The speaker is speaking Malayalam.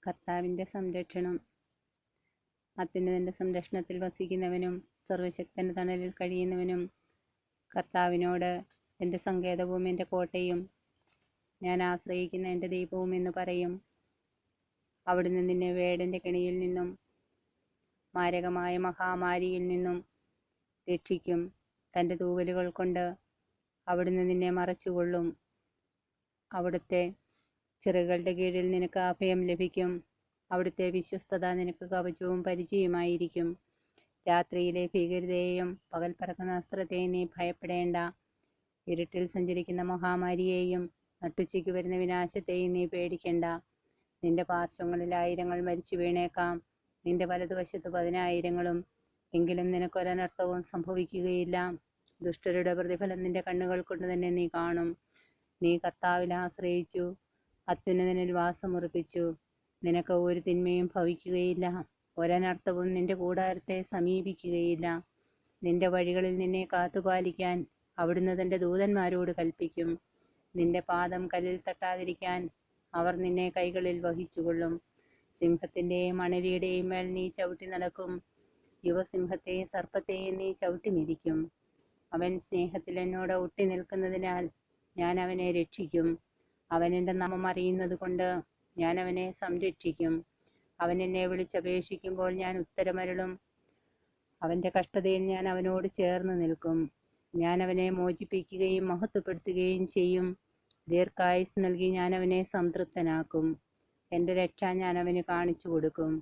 കർത്താവിൻ്റെ സംരക്ഷണം. അത്യുന്നതൻ്റെ സംരക്ഷണത്തിൽ വസിക്കുന്നവനും സർവശക്തൻ്റെ തണലിൽ കഴിയുന്നവനും കർത്താവിനോട് എൻ്റെ സങ്കേതവും എൻ്റെ കോട്ടയും ഞാൻ ആശ്രയിക്കുന്ന എൻ്റെ ദൈവവും എന്ന് പറയും. അവിടുന്ന് നിന്നെ വേടൻ്റെ കെണിയിൽ നിന്നും മാരകമായ മഹാമാരിയിൽ നിന്നും രക്ഷിക്കും. തൻ്റെ തൂവലുകൾ കൊണ്ട് അവിടുന്ന് നിന്നെ മറച്ചുകൊള്ളും. അവിടുത്തെ ചിറകുകളുടെ കീഴിൽ നിനക്ക് അഭയം ലഭിക്കും. അവിടുത്തെ വിശ്വസ്തത നിനക്ക് കവചവും പരിചയമായിരിക്കും. രാത്രിയിലെ ഭീകരതയെയും പകൽ പറക്കുന്ന അസ്ത്രത്തെയും നീ ഭയപ്പെടേണ്ട. ഇരുട്ടിൽ സഞ്ചരിക്കുന്ന മഹാമാരിയെയും നട്ടുച്ചയ്ക്ക് വരുന്ന വിനാശത്തെയും നീ പേടിക്കേണ്ട. നിന്റെ പാർശ്വങ്ങളിൽ 1000 മരിച്ചു വീണേക്കാം, നിന്റെ വലതുവശത്ത് 10,000, എങ്കിലും നിനക്കൊരനർത്ഥവും സംഭവിക്കുകയില്ല. ദുഷ്ടരുടെ പ്രതിഫലം നിന്റെ കണ്ണുകൾ കൊണ്ട് തന്നെ നീ കാണും. നീ കർത്താവിൽ ആശ്രയിച്ചു, അത്യുന്നതനിൽ വാസമുറപ്പിച്ചു. നിനക്ക് ഒരു തിന്മയും ഭവിക്കുകയില്ല, ഒരനർത്ഥവും നിന്റെ കൂടാരത്തെ സമീപിക്കുകയില്ല. നിന്റെ വഴികളിൽ നിന്നെ കാത്തുപാലിക്കാൻ അവിടുന്ന് തൻ്റെ ദൂതന്മാരോട് കൽപ്പിക്കും. നിന്റെ പാദം കല്ലിൽ തട്ടാതിരിക്കാൻ അവർ നിന്നെ കൈകളിൽ വഹിച്ചുകൊള്ളും. സിംഹത്തിൻ്റെയും അണലിയുടെയും മേൽ നീ ചവിട്ടി നടക്കും. യുവസിംഹത്തെയും സർപ്പത്തെയും നീ ചവിട്ടി മെതിക്കും. അവൻ സ്നേഹത്തിൽ എന്നോട് ഒട്ടി നിൽക്കുന്നതിനാൽ ഞാൻ അവനെ രക്ഷിക്കും. അവൻ എൻ്റെ നാമം അറിയുന്നത് കൊണ്ട് ഞാൻ അവനെ സംരക്ഷിക്കും. അവൻ എന്നെ വിളിച്ചപേക്ഷിക്കുമ്പോൾ ഞാൻ ഉത്തരമരുളും. അവൻ്റെ കഷ്ടതയിൽ ഞാൻ അവനോട് ചേർന്ന് നിൽക്കും. ഞാൻ അവനെ മോചിപ്പിക്കുകയും മഹത്വപ്പെടുത്തുകയും ചെയ്യും. ദീർഘായുസ് നൽകി ഞാൻ അവനെ സംതൃപ്തനാക്കും. എൻ്റെ രക്ഷ ഞാൻ അവന് കാണിച്ചു കൊടുക്കും.